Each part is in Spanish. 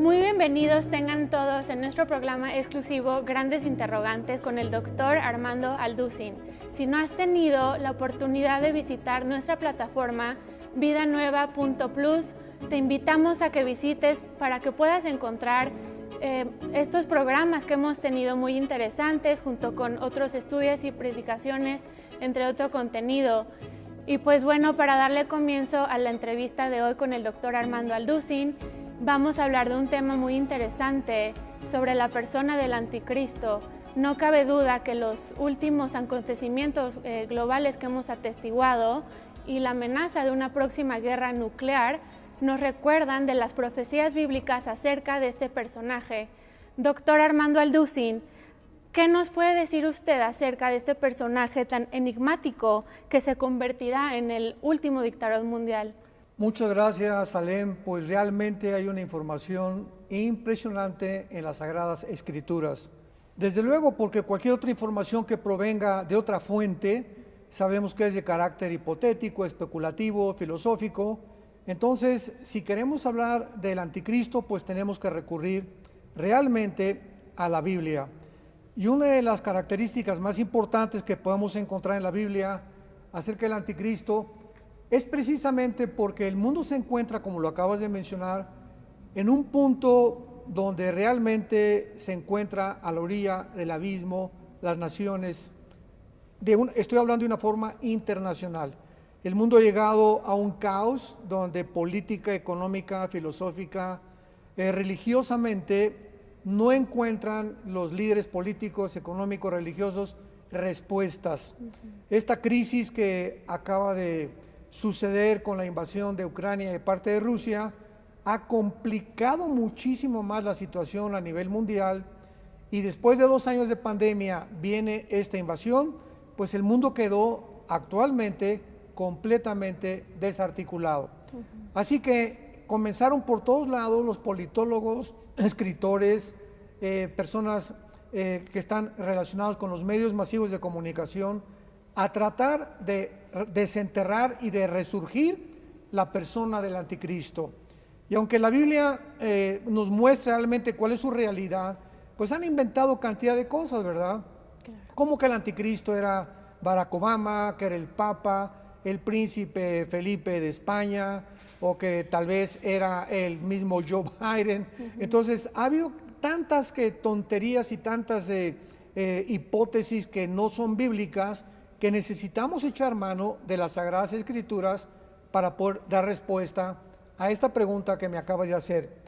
Muy bienvenidos tengan todos en nuestro programa exclusivo Grandes Interrogantes con el Dr. Armando Alducin. Si no has tenido la oportunidad de visitar nuestra plataforma vidanueva.plus, te invitamos a que visites para que puedas encontrar estos programas que hemos tenido muy interesantes junto con otros estudios y predicaciones, entre otro contenido. Y pues bueno, para darle comienzo a la entrevista de hoy con el Dr. Armando Alducin, vamos a hablar de un tema muy interesante sobre la persona del anticristo. No cabe duda que los últimos acontecimientos globales que hemos atestiguado y la amenaza de una próxima guerra nuclear nos recuerdan de las profecías bíblicas acerca de este personaje. Doctor Armando Alducin, ¿qué nos puede decir usted acerca de este personaje tan enigmático que se convertirá en el último dictador mundial? Muchas gracias, Salem. Pues realmente hay una información impresionante en las Sagradas Escrituras. Desde luego, porque cualquier otra información que provenga de otra fuente, sabemos que es de carácter hipotético, especulativo, filosófico. Entonces, si queremos hablar del anticristo, pues tenemos que recurrir realmente a la Biblia. Y una de las características más importantes que podemos encontrar en la Biblia acerca del anticristo es precisamente porque el mundo se encuentra, como lo acabas de mencionar, en un punto donde realmente se encuentra a la orilla del abismo, las naciones, estoy hablando de una forma internacional. El mundo ha llegado a un caos donde política, económica, filosófica, religiosamente no encuentran los líderes políticos, económicos, religiosos respuestas. Esta crisis que acaba de suceder con la invasión de Ucrania de parte de Rusia ha complicado muchísimo más la situación a nivel mundial, y después de 2 años de pandemia viene esta invasión, pues el mundo quedó actualmente completamente desarticulado. Así que comenzaron por todos lados los politólogos, escritores, personas que están relacionados con los medios masivos de comunicación a tratar de desenterrar y de resurgir la persona del anticristo. Y aunque la Biblia nos muestra realmente cuál es su realidad, pues han inventado cantidad de cosas, ¿verdad? Claro. Como que el anticristo era Barack Obama, que era el Papa, el príncipe Felipe de España, o que tal vez era el mismo Joe Biden. Entonces ha habido tantas tonterías y tantas hipótesis que no son bíblicas, que necesitamos echar mano de las Sagradas Escrituras para poder dar respuesta a esta pregunta que me acabas de hacer.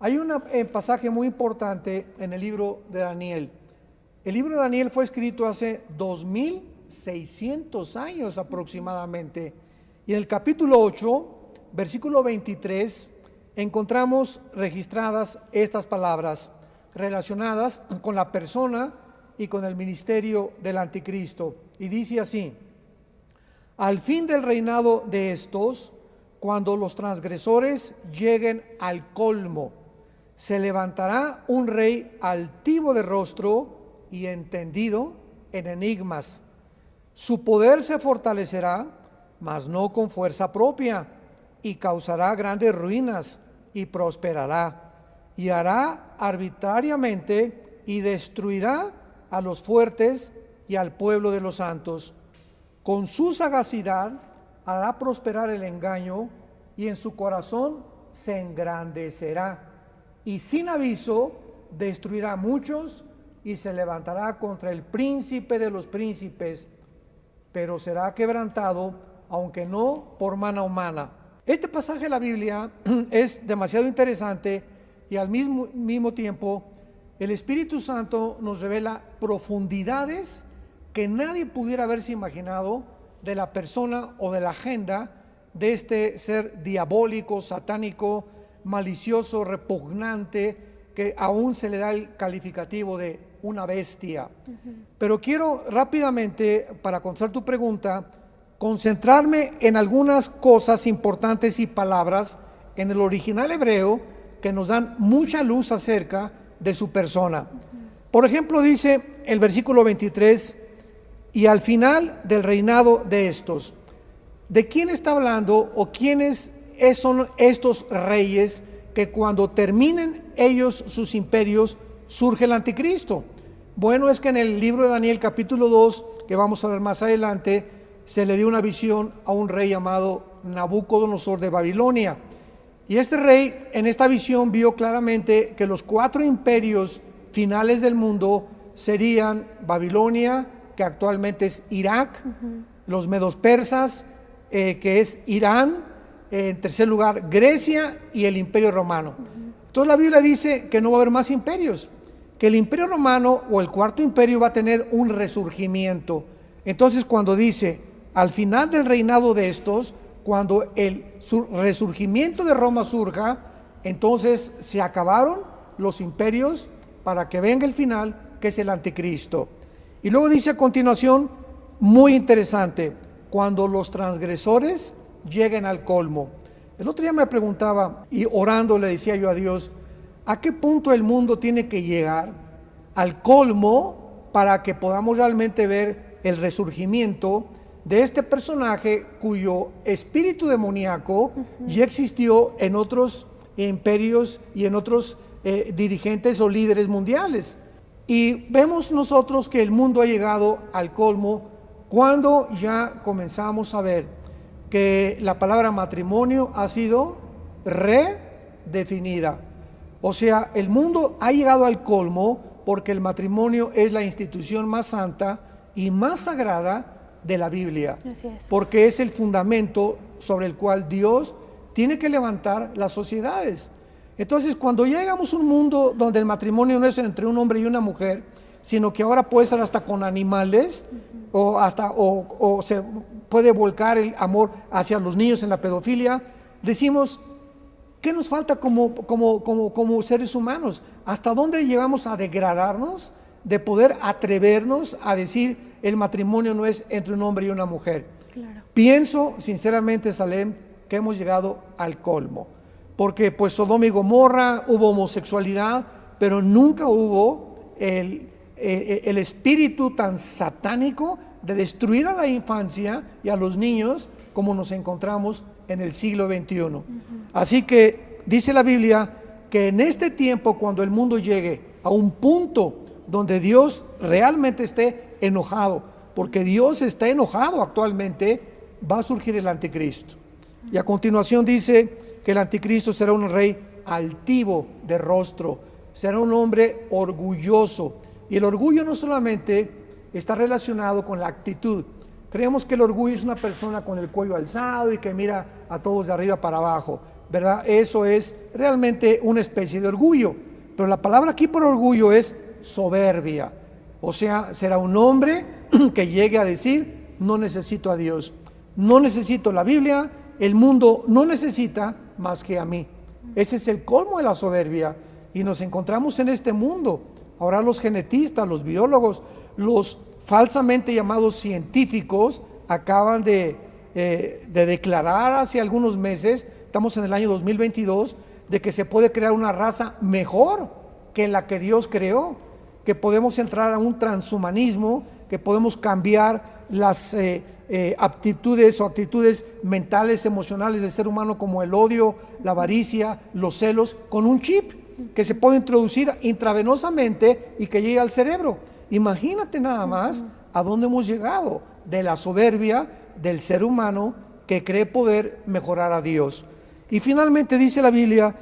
Hay un pasaje muy importante en el libro de Daniel. El libro de Daniel fue escrito hace 2600 años aproximadamente, y en el capítulo 8, versículo 23, encontramos registradas estas palabras relacionadas con la persona y con el ministerio del anticristo. Y dice así: al fin del reinado de estos, cuando los transgresores lleguen al colmo, se levantará un rey altivo de rostro y entendido en enigmas. Su poder se fortalecerá, mas no con fuerza propia, y causará grandes ruinas y prosperará, y hará arbitrariamente y destruirá a los fuertes y al pueblo de los santos. Con su sagacidad hará prosperar el engaño, y en su corazón se engrandecerá, y sin aviso destruirá a muchos, y se levantará contra el príncipe de los príncipes, pero será quebrantado, aunque no por mano humana. Este pasaje de la Biblia es demasiado interesante, y al mismo tiempo el Espíritu Santo nos revela profundidades que nadie pudiera haberse imaginado de la persona o de la agenda de este ser diabólico, satánico, malicioso, repugnante, que aún se le da el calificativo de una bestia. Pero quiero rápidamente, para contestar tu pregunta, concentrarme en algunas cosas importantes y palabras en el original hebreo que nos dan mucha luz acerca de su persona. Por ejemplo, dice el versículo 23: y al final del reinado de estos. ¿De quién está hablando o quiénes son estos reyes que cuando terminen ellos sus imperios, surge el anticristo. Bueno, es que en el libro de Daniel capítulo 2, que vamos a ver más adelante, se le dio una visión a un rey llamado Nabucodonosor de Babilonia. Y este rey en esta visión vio claramente que los 4 imperios finales del mundo serían Babilonia, que actualmente es Irak, los medos persas, que es Irán, en tercer lugar Grecia y el imperio romano. Entonces la Biblia dice que no va a haber más imperios, que el imperio romano o el cuarto imperio va a tener un resurgimiento. Entonces cuando dice al final del reinado de estos, cuando el resurgimiento de Roma surja, entonces se acabaron los imperios para que venga el final, que es el anticristo. Y luego dice a continuación, muy interesante, cuando los transgresores lleguen al colmo. El otro día me preguntaba, y orando le decía yo a Dios, ¿a qué punto el mundo tiene que llegar al colmo para que podamos realmente ver el resurgimiento de este personaje cuyo espíritu demoníaco ya existió en otros imperios y en otros dirigentes o líderes mundiales? Y vemos nosotros que el mundo ha llegado al colmo cuando ya comenzamos a ver que la palabra matrimonio ha sido redefinida. O sea, el mundo ha llegado al colmo porque el matrimonio es la institución más santa y más sagrada de la Biblia. Así es. Porque es el fundamento sobre el cual Dios tiene que levantar las sociedades. Entonces, cuando llegamos a un mundo donde el matrimonio no es entre un hombre y una mujer, sino que ahora puede ser hasta con animales, o se puede volcar el amor hacia los niños en la pedofilia, decimos, ¿qué nos falta como seres humanos? ¿Hasta dónde llegamos a degradarnos de poder atrevernos a decir el matrimonio no es entre un hombre y una mujer? Claro. Pienso sinceramente, Salem, que hemos llegado al colmo. Porque pues Sodoma y Gomorra hubo homosexualidad, pero nunca hubo el espíritu tan satánico de destruir a la infancia y a los niños como nos encontramos en el siglo XXI. Así que dice la Biblia que en este tiempo, cuando el mundo llegue a un punto donde Dios realmente esté enojado, porque Dios está enojado actualmente, va a surgir el anticristo. Y a continuación dice que el anticristo será un rey altivo de rostro, será un hombre orgulloso. Y el orgullo no solamente está relacionado con la actitud. Creemos que el orgullo es una persona con el cuello alzado y que mira a todos de arriba para abajo, ¿verdad? Eso es realmente una especie de orgullo. Pero la palabra aquí por orgullo es soberbia. O sea, será un hombre que llegue a decir, no necesito a Dios, no necesito la Biblia, el mundo no necesita más que a mí. Ese es el colmo de la soberbia. Y nos encontramos en este mundo. Ahora los genetistas, los biólogos, los falsamente llamados científicos acaban de declarar hace algunos meses, estamos en el año 2022, de que se puede crear una raza mejor que la que Dios creó, que podemos entrar a un transhumanismo, que podemos cambiar las aptitudes o actitudes mentales, emocionales del ser humano, como el odio, la avaricia, los celos, con un chip que se puede introducir intravenosamente y que llegue al cerebro. Imagínate nada más a dónde hemos llegado de la soberbia del ser humano que cree poder mejorar a Dios. Y finalmente dice la Biblia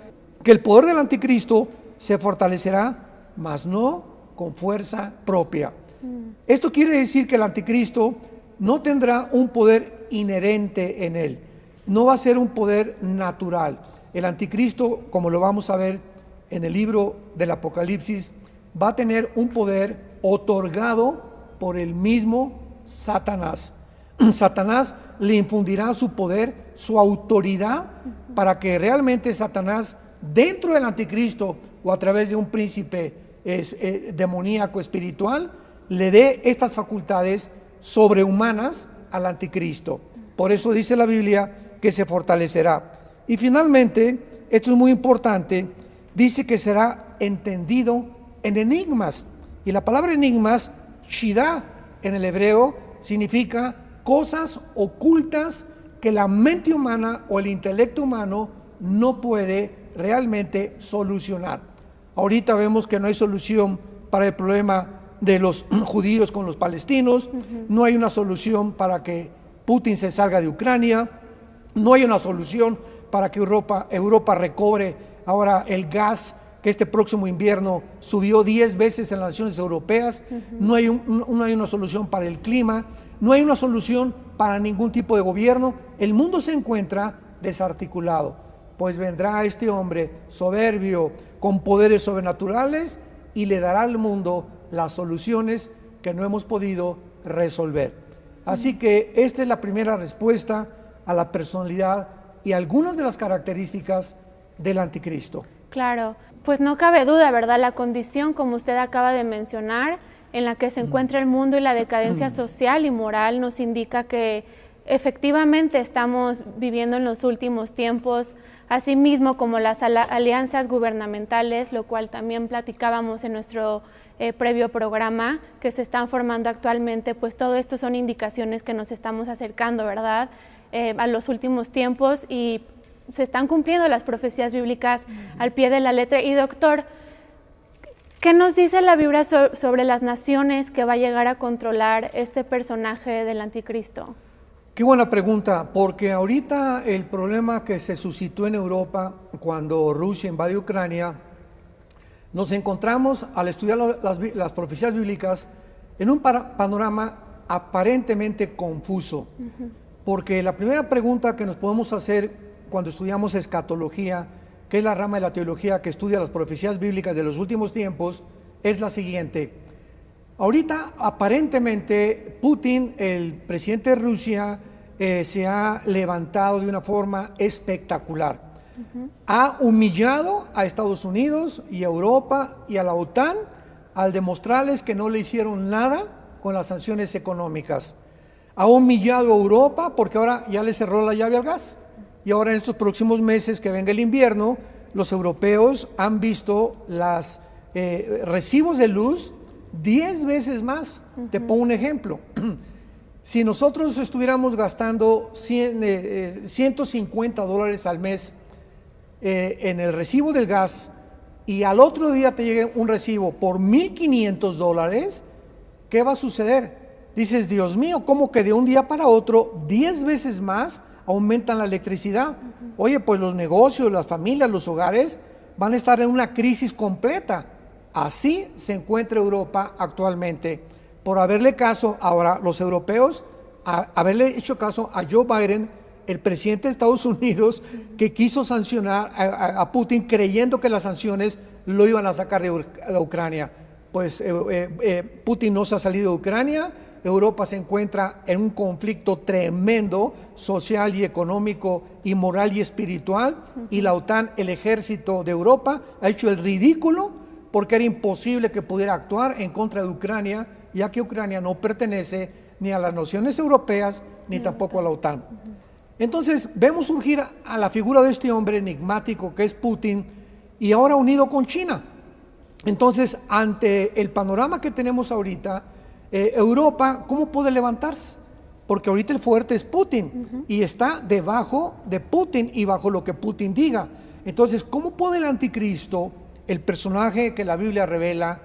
que el poder del anticristo se fortalecerá, mas no con fuerza propia. Esto quiere decir que el anticristo no tendrá un poder inherente en él, no va a ser un poder natural. El anticristo, como lo vamos a ver en el libro del Apocalipsis, va a tener un poder otorgado por el mismo Satanás. Satanás le infundirá su poder, su autoridad, para que realmente Satanás, dentro del anticristo o a través de un príncipe demoníaco espiritual, le dé estas facultades sobrehumanas al anticristo. Por eso dice la Biblia que se fortalecerá. Y finalmente, esto es muy importante, dice que será entendido en enigmas. Y la palabra enigmas, shida, en el hebreo, significa cosas ocultas que la mente humana o el intelecto humano no puede realmente solucionar. Ahorita vemos que no hay solución para el problema de los judíos con los palestinos, no hay una solución para que Putin se salga de Ucrania, no hay una solución para que Europa recobre ahora el gas que este próximo invierno subió 10 veces en las naciones europeas, no hay una solución para el clima, no hay una solución para ningún tipo de gobierno. El mundo se encuentra desarticulado, pues vendrá este hombre soberbio con poderes sobrenaturales y le dará al mundo las soluciones que no hemos podido resolver. Así que esta es la primera respuesta a la personalidad y algunas de las características del anticristo. Claro, pues no cabe duda, ¿verdad? La condición, como usted acaba de mencionar, en la que se encuentra el mundo y la decadencia social y moral nos indica que efectivamente estamos viviendo en los últimos tiempos, asimismo como las alianzas gubernamentales, lo cual también platicábamos en nuestro previo programa, que se están formando actualmente, pues todo esto son indicaciones que nos estamos acercando, ¿verdad?, a los últimos tiempos, y se están cumpliendo las profecías bíblicas al pie de la letra. Y doctor, ¿qué nos dice la Biblia sobre las naciones que va a llegar a controlar este personaje del anticristo? Qué buena pregunta, porque ahorita el problema que se suscitó en Europa cuando Rusia invadió Ucrania, nos encontramos al estudiar las profecías bíblicas en un panorama aparentemente confuso, porque la primera pregunta que nos podemos hacer cuando estudiamos escatología, que es la rama de la teología que estudia las profecías bíblicas de los últimos tiempos, es la siguiente. Ahorita aparentemente Putin, el presidente de Rusia, se ha levantado de una forma espectacular. Ha humillado a Estados Unidos y a Europa y a la OTAN al demostrarles que no le hicieron nada con las sanciones económicas. Ha humillado a Europa porque ahora ya le cerró la llave al gas. Y ahora en estos próximos meses que venga el invierno, los europeos han visto los recibos de luz 10 veces más. Te pongo un ejemplo. Si nosotros estuviéramos gastando $150 al mes en el recibo del gas y al otro día te llegue un recibo por $1,500, ¿qué va a suceder? Dices, Dios mío, ¿cómo que de un día para otro 10 veces más aumentan la electricidad? Oye, pues los negocios, las familias, los hogares van a estar en una crisis completa. Así se encuentra Europa actualmente, por haberle caso ahora los europeos, haberle hecho caso a Joe Biden, el presidente de Estados Unidos, que quiso sancionar a Putin creyendo que las sanciones lo iban a sacar de Ucrania. Pues Putin no se ha salido de Ucrania. Europa se encuentra en un conflicto tremendo, social y económico y moral y espiritual, y la OTAN, el ejército de Europa, ha hecho el ridículo porque era imposible que pudiera actuar en contra de Ucrania, ya que Ucrania no pertenece ni a las naciones europeas ni tampoco a la OTAN. Entonces vemos surgir a la figura de este hombre enigmático que es Putin, y ahora unido con China. Entonces, ante el panorama que tenemos ahorita, Europa, ¿cómo puede levantarse? Porque ahorita el fuerte es Putin y está debajo de Putin y bajo lo que Putin diga. Entonces, ¿cómo puede el anticristo, el personaje que la Biblia revela,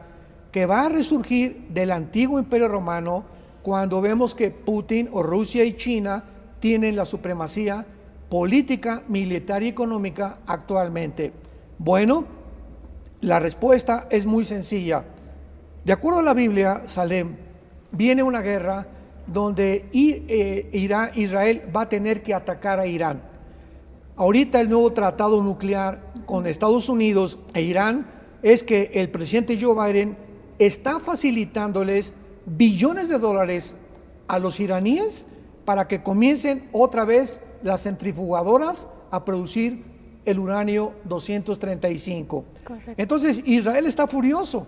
que va a resurgir del antiguo imperio romano, cuando vemos que Putin o Rusia y China tienen la supremacía política, militar y económica actualmente? Bueno, la respuesta es muy sencilla. De acuerdo a la Biblia, Salem, viene una guerra donde Israel va a tener que atacar a Irán. Ahorita el nuevo tratado nuclear con Estados Unidos e Irán es que el presidente Joe Biden está facilitándoles billones de dólares a los iraníes para que comiencen otra vez las centrifugadoras a producir el uranio 235. Correcto. Entonces Israel está furioso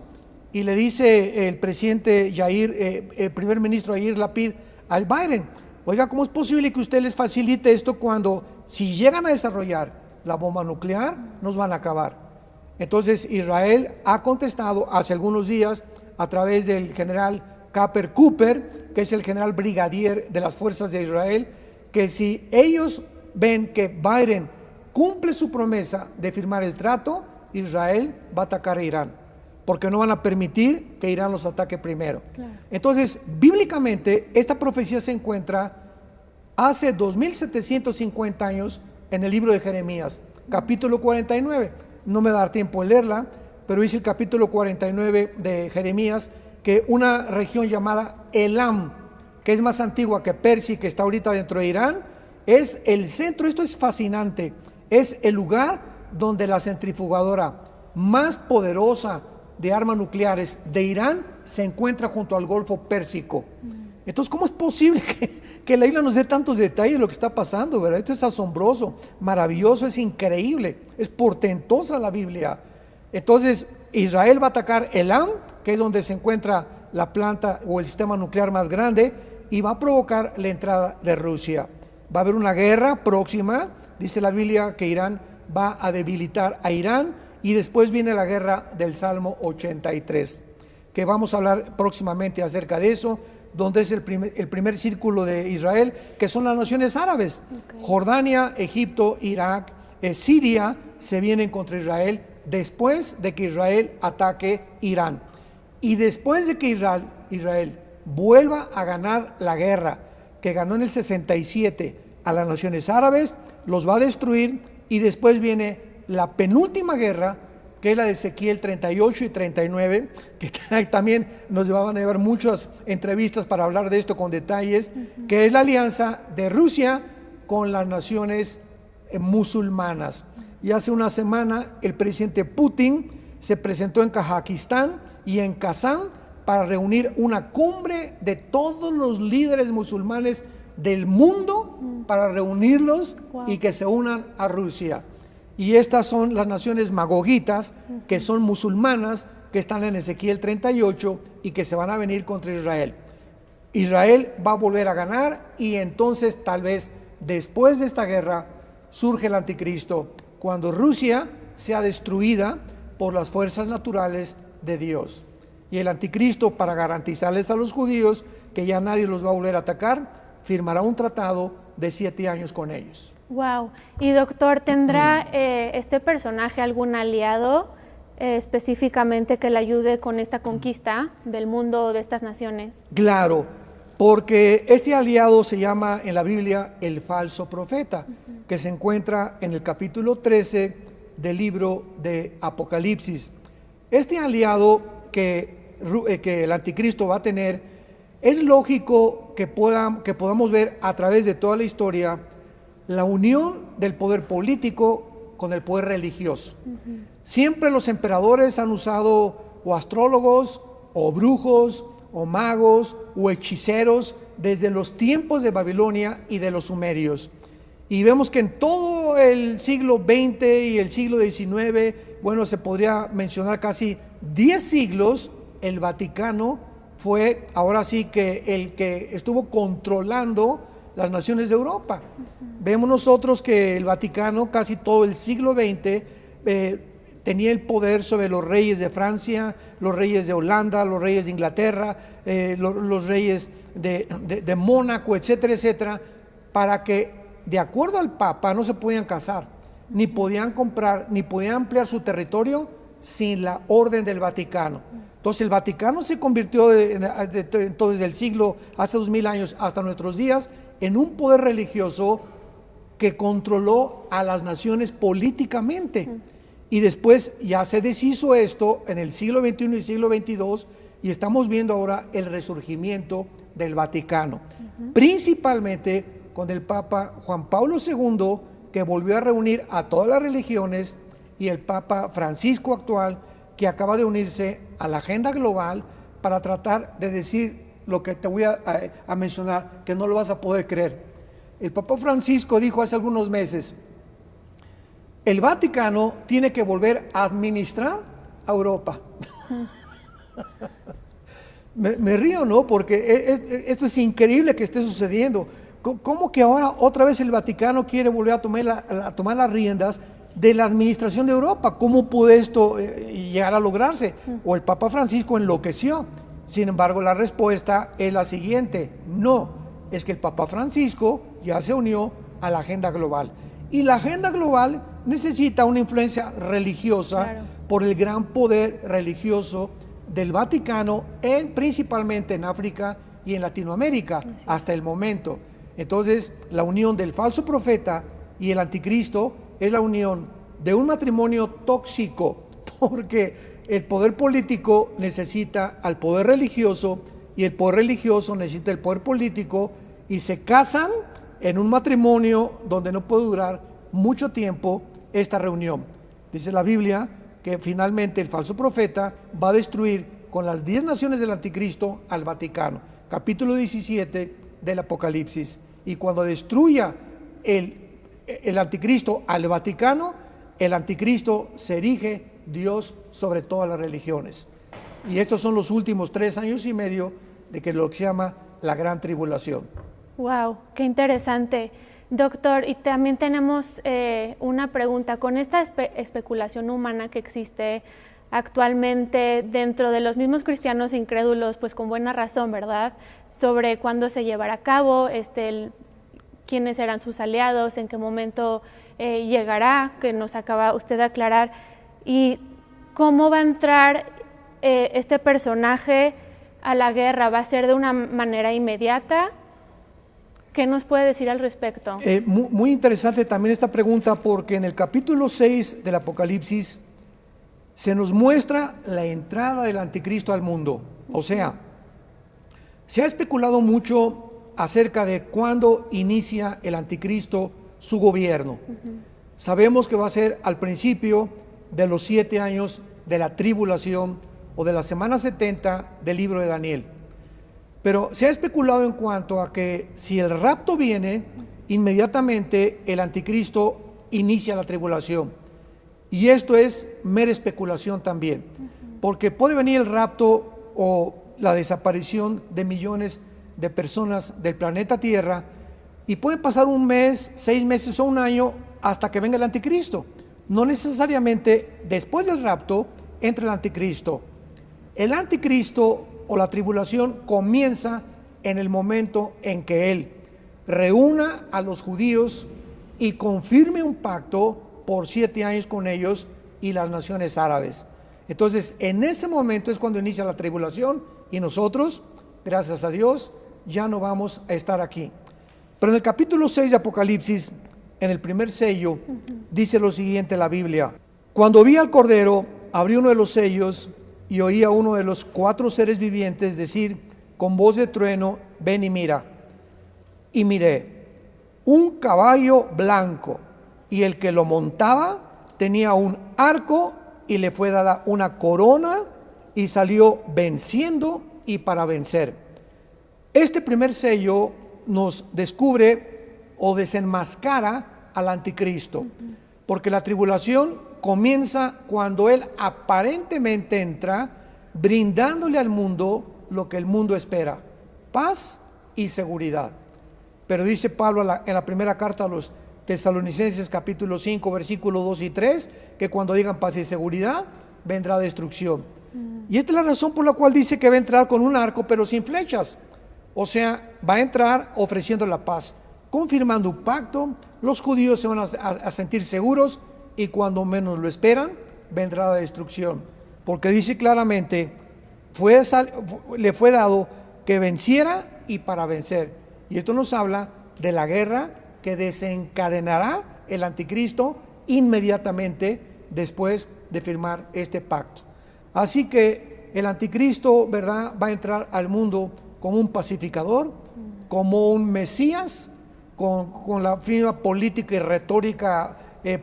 y le dice el presidente el primer ministro Yair Lapid al Biden, oiga, ¿cómo es posible que usted les facilite esto cuando si llegan a desarrollar la bomba nuclear nos van a acabar? Entonces Israel ha contestado hace algunos días a través del general Caper Cooper, que es el general brigadier de las fuerzas de Israel, que si ellos ven que Biden cumple su promesa de firmar el trato, Israel va a atacar a Irán, porque no van a permitir que Irán los ataque primero. Claro. Entonces, bíblicamente, esta profecía se encuentra hace 2750 años en el libro de Jeremías, capítulo 49. No me va a dar tiempo de leerla, pero dice el capítulo 49 de Jeremías que una región llamada Elam, que es más antigua que Persia, que está ahorita dentro de Irán, es el centro. Esto es fascinante, es el lugar donde la centrifugadora más poderosa de armas nucleares de Irán se encuentra junto al Golfo Pérsico. Entonces, ¿cómo es posible que la Biblia nos dé tantos detalles de lo que está pasando, ¿verdad? Esto es asombroso, maravilloso, es increíble, es portentosa la Biblia. Entonces, Israel va a atacar Elam, que es donde se encuentra la planta o el sistema nuclear más grande, y va a provocar la entrada de Rusia. Va a haber una guerra próxima, dice la Biblia que Irán va a debilitar a Irán, y después viene la guerra del Salmo 83, que vamos a hablar próximamente acerca de eso, donde es el primer círculo de Israel, que son las naciones árabes. Okay. Jordania, Egipto, Irak, Siria se vienen contra Israel después de que Israel ataque Irán. Y después de que Israel vuelva a ganar la guerra que ganó en el 67 a las naciones árabes, los va a destruir, y después viene la penúltima guerra, que es la de Ezequiel 38 y 39, que también nos van a llevar muchas entrevistas para hablar de esto con detalles, que es la alianza de Rusia con las naciones musulmanas. Y hace una semana el presidente Putin se presentó en Kazajistán y en Kazán para reunir una cumbre de todos los líderes musulmanes del mundo, para reunirlos y que se unan a Rusia. Y estas son las naciones magogitas, que son musulmanas, que están en Ezequiel 38 y que se van a venir contra Israel. Israel va a volver a ganar, y entonces tal vez después de esta guerra surge el anticristo, cuando Rusia sea destruida por las fuerzas naturales de Dios. Y el anticristo, para garantizarles a los judíos que ya nadie los va a volver a atacar, firmará un tratado de 7 años con ellos. Wow. Y doctor, ¿tendrá este personaje algún aliado específicamente que le ayude con esta conquista del mundo, de estas naciones? Claro, porque este aliado se llama en la Biblia el falso profeta, que se encuentra en el capítulo 13 del libro de Apocalipsis. Este aliado que el anticristo va a tener, es lógico que podamos ver a través de toda la historia la unión del poder político con el poder religioso. Siempre los emperadores han usado o astrólogos, o brujos, o magos, o hechiceros, desde los tiempos de Babilonia y de los sumerios. Y vemos que en todo el siglo XX y el siglo XIX, bueno, se podría mencionar casi 10 siglos, el Vaticano fue ahora sí que el que estuvo controlando las naciones de Europa. Vemos nosotros que el Vaticano casi todo el siglo XX tenía el poder sobre los reyes de Francia, los reyes de Holanda, los reyes de Inglaterra, los reyes de Mónaco, etcétera, etcétera, para que, de acuerdo al Papa, no se podían casar, ni podían comprar, ni podían ampliar su territorio sin la orden del Vaticano. Entonces el Vaticano se convirtió desde el siglo, hace 2000 años hasta nuestros días, en un poder religioso que controló a las naciones políticamente. Y después ya se deshizo esto en el siglo XXI y siglo XXII, y estamos viendo ahora el resurgimiento del Vaticano, principalmente con el Papa Juan Pablo II, que volvió a reunir a todas las religiones, y el Papa Francisco actual, que acaba de unirse a la agenda global para tratar de decir lo que te voy a mencionar, que no lo vas a poder creer. El Papa Francisco dijo hace algunos meses: el Vaticano tiene que volver a administrar a Europa. me río, ¿no? Porque esto es increíble que esté sucediendo. ¿Cómo que ahora otra vez el Vaticano quiere volver a tomar las riendas de la administración de Europa? ¿Cómo puede esto llegar a lograrse? O el Papa Francisco enloqueció. Sin embargo, la respuesta es la siguiente: no, es que el Papa Francisco ya se unió a la agenda global. Y la agenda global necesita una influencia religiosa, Claro. por el gran poder religioso del Vaticano, principalmente en África y en Latinoamérica, hasta el momento. Entonces, la unión del falso profeta y el anticristo es la unión de un matrimonio tóxico, porque el poder político necesita al poder religioso y el poder religioso necesita el poder político, y se casan en un matrimonio donde no puede durar mucho tiempo esta reunión. Dice la Biblia que finalmente el falso profeta va a destruir con las 10 naciones del anticristo al Vaticano. Capítulo 17 del Apocalipsis. Y cuando destruya el anticristo al Vaticano, el anticristo se erige Dios sobre todas las religiones. Y estos son los últimos 3 años y medio de que lo que se llama la gran tribulación. Wow, qué interesante. Doctor, y también tenemos una pregunta. Con esta especulación humana que existe actualmente dentro de los mismos cristianos incrédulos, pues con buena razón, ¿verdad?, sobre cuándo se llevará a cabo, quiénes serán sus aliados, en qué momento llegará, que nos acaba usted de aclarar, y cómo va a entrar este personaje a la guerra. ¿Va a ser de una manera inmediata? ¿Qué nos puede decir al respecto? Muy interesante también esta pregunta, porque en el capítulo 6 del Apocalipsis se nos muestra la entrada del anticristo al mundo. O sea, se ha especulado mucho acerca de cuándo inicia el anticristo su gobierno. Sabemos que va a ser al principio de los 7 años de la tribulación o de la semana 70 del libro de Daniel. Pero se ha especulado en cuanto a que si el rapto viene, inmediatamente el anticristo inicia la tribulación. Y esto es mera especulación también, porque puede venir el rapto o la desaparición de millones de personas del planeta Tierra, y puede pasar un mes, 6 meses o un año hasta que venga el anticristo. No necesariamente después del rapto entra el anticristo. El anticristo o la tribulación comienza en el momento en que él reúna a los judíos y confirme un pacto por 7 años con ellos y las naciones árabes. Entonces, en ese momento es cuando inicia la tribulación, y nosotros, gracias a Dios, ya no vamos a estar aquí. Pero en el capítulo 6 de Apocalipsis, en el primer sello, dice lo siguiente la Biblia: cuando vi al Cordero, abrí uno de los sellos y oí a uno de los 4 seres vivientes decir con voz de trueno: ven y mira. Y miré un caballo blanco, y el que lo montaba tenía un arco, y le fue dada una corona, y salió venciendo y para vencer. Este primer sello nos descubre o desenmascara al anticristo, porque la tribulación comienza cuando él aparentemente entra brindándole al mundo lo que el mundo espera: paz y seguridad. Pero dice Pablo en la primera carta a los Tesalonicenses, capítulo 5, versículos 2 y 3, que cuando digan paz y seguridad, vendrá destrucción. Y esta es la razón por la cual dice que va a entrar con un arco, pero sin flechas. O sea, va a entrar ofreciendo la paz, confirmando un pacto. Los judíos se van a sentir seguros, y cuando menos lo esperan, vendrá la destrucción. Porque dice claramente, le fue dado que venciera y para vencer. Y esto nos habla de la guerra que desencadenará el anticristo inmediatamente después de firmar este pacto. Así que el anticristo, ¿verdad?, va a entrar al mundo como un pacificador, como un Mesías, con la firma política y retórica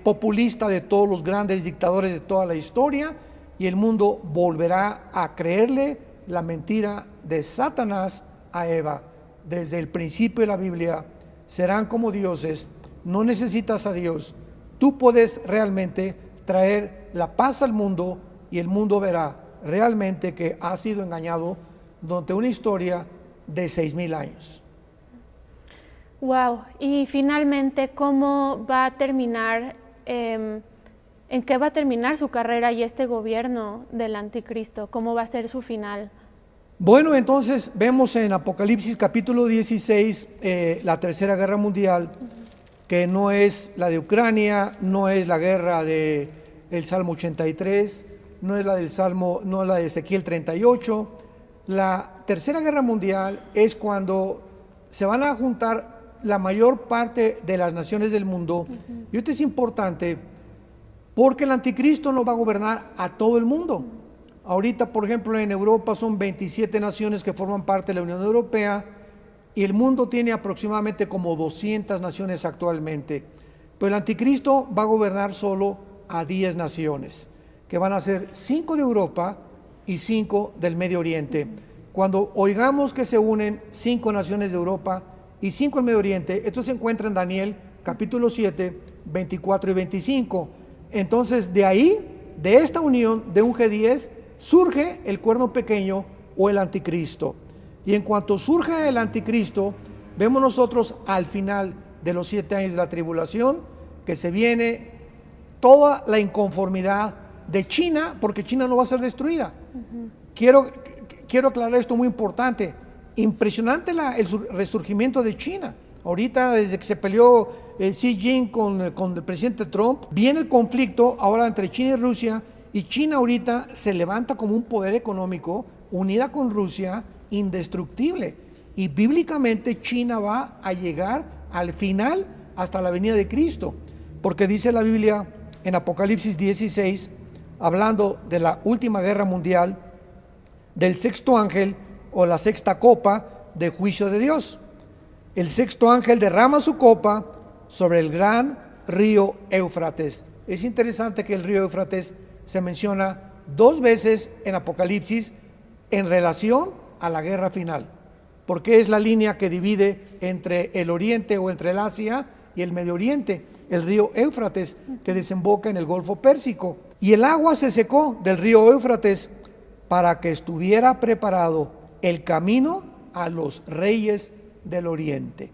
populista de todos los grandes dictadores de toda la historia, y el mundo volverá a creerle la mentira de Satanás a Eva. Desde el principio de la Biblia, serán como dioses, no necesitas a Dios. Tú puedes realmente traer la paz al mundo, y el mundo verá realmente que ha sido engañado durante una historia de 6,000 años. Wow. Y finalmente, ¿cómo va a terminar, en qué va a terminar su carrera y este gobierno del anticristo? ¿Cómo va a ser su final? Bueno, entonces vemos en Apocalipsis capítulo 16 la Tercera Guerra Mundial, que no es la de Ucrania, no es la guerra del Salmo 83, no es la del Salmo, no es la de Ezequiel 38. La tercera guerra mundial es cuando se van a juntar la mayor parte de las naciones del mundo. Y esto es importante porque el anticristo no va a gobernar a todo el mundo. Ahorita, por ejemplo, en Europa son 27 naciones que forman parte de la Unión Europea y el mundo tiene aproximadamente como 200 naciones actualmente. Pero el anticristo va a gobernar solo a 10 naciones, que van a ser 5 de Europa y 5 del Medio Oriente. Cuando oigamos que se unen 5 naciones de Europa y 5 del Medio Oriente, esto se encuentra en Daniel capítulo 7, 24 y 25. Entonces de ahí, de esta unión de un G10, surge el cuerno pequeño o el anticristo. Y en cuanto surge el anticristo, vemos nosotros al final de los 7 años de la tribulación, que se viene toda la inconformidad de China, porque China no va a ser destruida. Quiero aclarar esto muy importante. Impresionante el resurgimiento de China. Ahorita, desde que se peleó Xi Jinping con el presidente Trump, viene el conflicto ahora entre China y Rusia, y China ahorita se levanta como un poder económico, unida con Rusia, indestructible. Y bíblicamente China va a llegar al final hasta la venida de Cristo, porque dice la Biblia en Apocalipsis 16, hablando de la última guerra mundial, del sexto ángel o la sexta copa de juicio de Dios. El sexto ángel derrama su copa sobre el gran río Éufrates. Es interesante que el río Éufrates se menciona 2 veces en Apocalipsis en relación a la guerra final, porque es la línea que divide entre el oriente o entre el Asia y el Medio Oriente, el río Éufrates, que desemboca en el Golfo Pérsico. Y el agua se secó del río Éufrates para que estuviera preparado el camino a los reyes del oriente.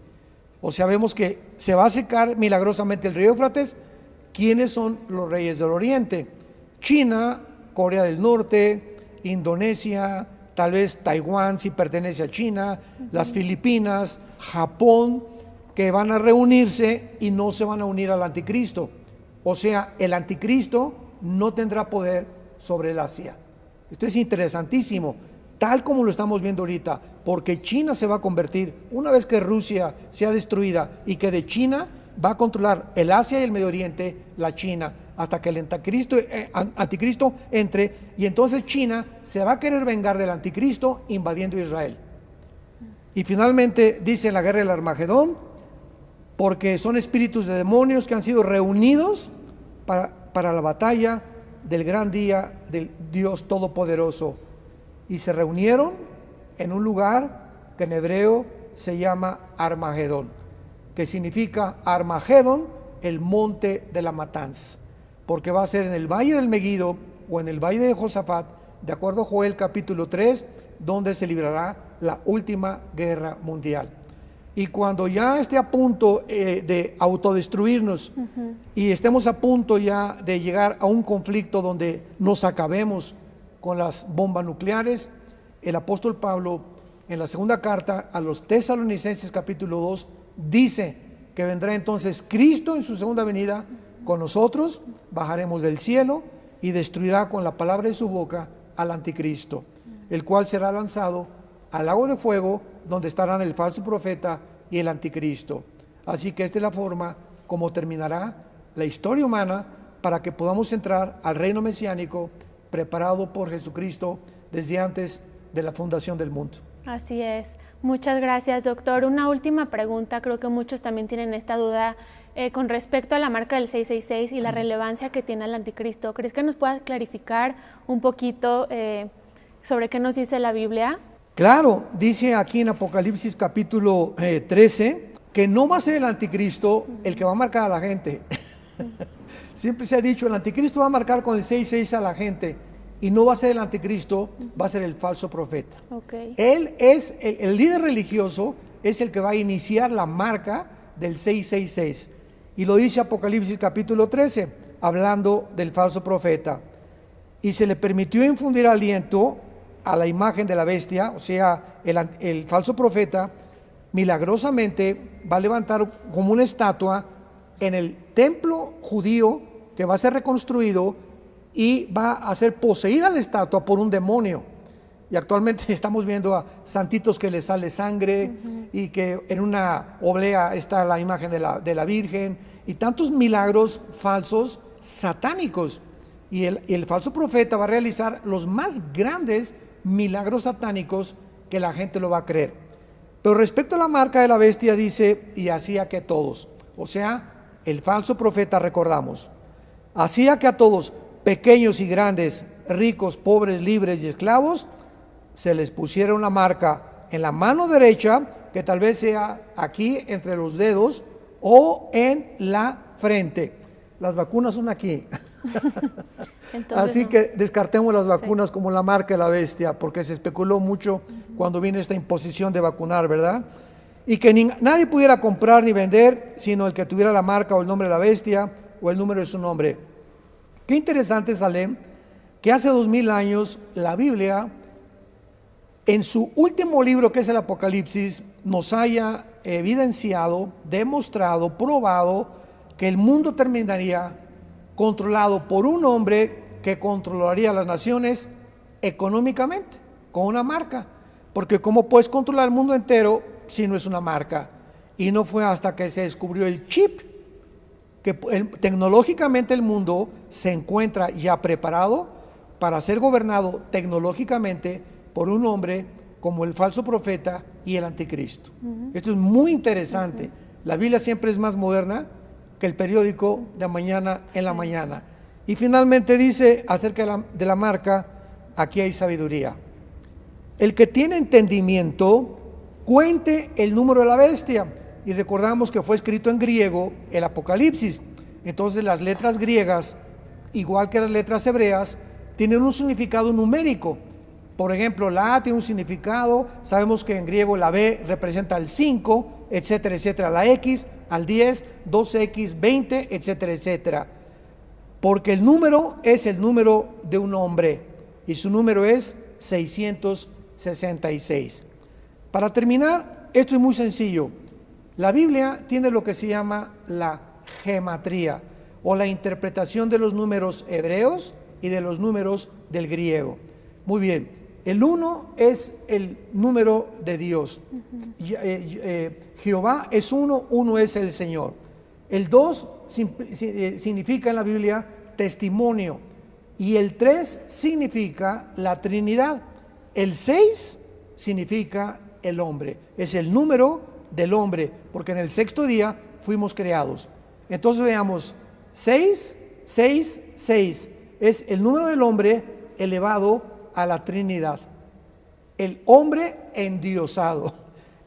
O sea, vemos que se va a secar milagrosamente el río Éufrates. ¿Quiénes son los reyes del oriente? China, Corea del Norte, Indonesia, tal vez Taiwán si pertenece a China, las Filipinas, Japón, que van a reunirse y no se van a unir al anticristo. O sea, el anticristo no tendrá poder sobre el Asia. Esto es interesantísimo, tal como lo estamos viendo ahorita, porque China se va a convertir, una vez que Rusia sea destruida y que de China va a controlar el Asia y el Medio Oriente, la China, hasta que el anticristo entre, y entonces China se va a querer vengar del anticristo invadiendo Israel. Y finalmente dice la guerra del Armagedón, porque son espíritus de demonios que han sido reunidos para la batalla del gran día del Dios Todopoderoso, y se reunieron en un lugar que en hebreo se llama Armagedón, que significa Armagedón, el monte de la matanza, porque va a ser en el valle del Meguido o en el valle de Josafat, de acuerdo a Joel capítulo 3, donde se librará la última guerra mundial. Y cuando ya esté a punto de autodestruirnos y estemos a punto ya de llegar a un conflicto donde nos acabemos con las bombas nucleares, el apóstol Pablo en la segunda carta a los Tesalonicenses capítulo 2 dice que vendrá entonces Cristo en su segunda venida con nosotros, bajaremos del cielo y destruirá con la palabra de su boca al anticristo, el cual será lanzado al lago de fuego, donde estarán el falso profeta y el anticristo. Así que esta es la forma como terminará la historia humana para que podamos entrar al reino mesiánico preparado por Jesucristo desde antes de la fundación del mundo. Así es. Muchas gracias, doctor. Una última pregunta, creo que muchos también tienen esta duda con respecto a la marca del 666 y la relevancia que tiene el anticristo. ¿Crees que nos puedas clarificar un poquito sobre qué nos dice la Biblia? Claro, dice aquí en Apocalipsis capítulo 13 que no va a ser el anticristo el que va a marcar a la gente. Siempre se ha dicho, el anticristo va a marcar con el 666 a la gente, y no va a ser el anticristo, va a ser el falso profeta. Okay. Él es el líder religioso, es el que va a iniciar la marca del 666. Y lo dice Apocalipsis capítulo 13, hablando del falso profeta. Y se le permitió infundir aliento a la imagen de la bestia, o sea, el falso profeta milagrosamente va a levantar como una estatua en el templo judío que va a ser reconstruido y va a ser poseída la estatua por un demonio. Y actualmente estamos viendo a santitos que les sale sangre y que en una oblea está la imagen de la Virgen y tantos milagros falsos satánicos. Y el falso profeta va a realizar los más grandes milagros satánicos que la gente lo va a creer. Pero respecto a la marca de la bestia dice, y hacía que todos, o sea, el falso profeta, recordamos, hacía que a todos, pequeños y grandes, ricos, pobres, libres y esclavos, se les pusiera una marca en la mano derecha, que tal vez sea aquí entre los dedos o en la frente. Las vacunas son aquí. Así que descartemos las vacunas como la marca de la bestia, porque se especuló mucho cuando vino esta imposición de vacunar, ¿verdad? Y que nadie pudiera comprar ni vender, sino el que tuviera la marca o el nombre de la bestia o el número de su nombre. Qué interesante, Salem, que hace 2000 años la Biblia, en su último libro, que es el Apocalipsis, nos haya evidenciado, demostrado, probado que el mundo terminaría controlado por un hombre que controlaría las naciones económicamente, con una marca. Porque ¿cómo puedes controlar el mundo entero si no es una marca? Y no fue hasta que se descubrió el chip que tecnológicamente el mundo se encuentra ya preparado para ser gobernado tecnológicamente por un hombre como el falso profeta y el anticristo. Esto es muy interesante. La Biblia siempre es más moderna que el periódico de mañana en la mañana. Y finalmente dice acerca de la marca, aquí hay sabiduría. El que tiene entendimiento, cuente el número de la bestia. Y recordamos que fue escrito en griego el Apocalipsis. Entonces las letras griegas, igual que las letras hebreas, tienen un significado numérico. Por ejemplo, la A tiene un significado, sabemos que en griego la B representa el 5, etcétera, etcétera. La X al 10, 2X, 20, etcétera, etcétera. Porque el número es el número de un hombre y su número es 666. Para terminar, esto es muy sencillo. La Biblia tiene lo que se llama la gematría o la interpretación de los números hebreos y de los números del griego. Muy bien. El 1 es el número de Dios. Jehová es uno, uno es el Señor. El 2 significa en la Biblia testimonio. Y el 3 significa la Trinidad. El 6 significa el hombre. Es el número del hombre, porque en el sexto día fuimos creados. Entonces veamos, 6, 6, 6 es el número del hombre elevado a la Trinidad, el hombre endiosado,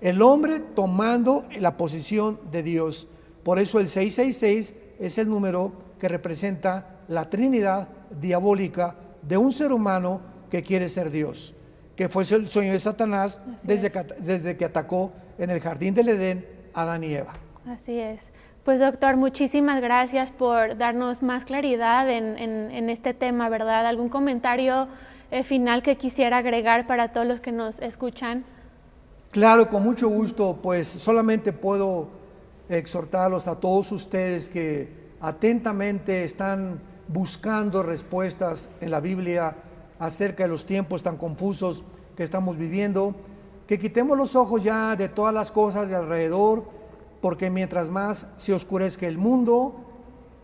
el hombre tomando la posición de Dios. Por eso el 666 es el número que representa la Trinidad diabólica de un ser humano que quiere ser Dios, que fue el sueño de Satanás desde que atacó en el jardín del Edén a Adán y Eva. Así es. Pues doctor, muchísimas gracias por darnos más claridad en este tema, ¿verdad? ¿Algún comentario final que quisiera agregar para todos los que nos escuchan? Claro, con mucho gusto, pues solamente puedo exhortarlos a todos ustedes que atentamente están buscando respuestas en la Biblia acerca de los tiempos tan confusos que estamos viviendo, que quitemos los ojos ya de todas las cosas de alrededor, porque mientras más se oscurezca el mundo,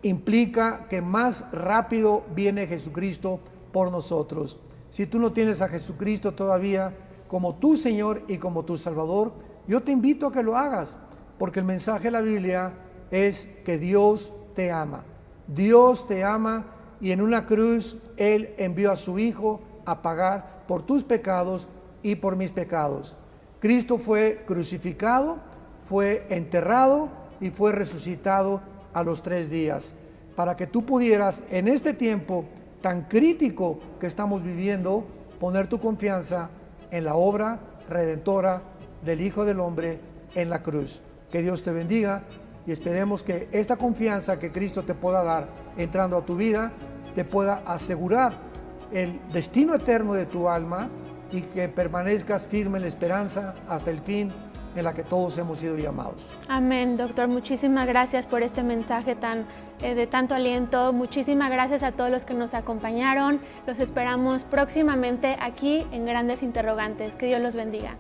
implica que más rápido viene Jesucristo por nosotros. Si tú no tienes a Jesucristo todavía como tu Señor y como tu Salvador, yo te invito a que lo hagas, porque el mensaje de la Biblia es que Dios te ama. Dios te ama y en una cruz Él envió a su Hijo a pagar por tus pecados y por mis pecados. Cristo fue crucificado, fue enterrado y fue resucitado a los 3 días, para que tú pudieras en este tiempo tan crítico que estamos viviendo, poner tu confianza en la obra redentora del Hijo del Hombre en la cruz. Que Dios te bendiga y esperemos que esta confianza que Cristo te pueda dar entrando a tu vida, te pueda asegurar el destino eterno de tu alma y que permanezcas firme en la esperanza hasta el fin en la que todos hemos sido llamados. Amén, doctor. Muchísimas gracias por este mensaje de tanto aliento. Muchísimas gracias a todos los que nos acompañaron. Los esperamos próximamente aquí en Grandes Interrogantes. Que Dios los bendiga.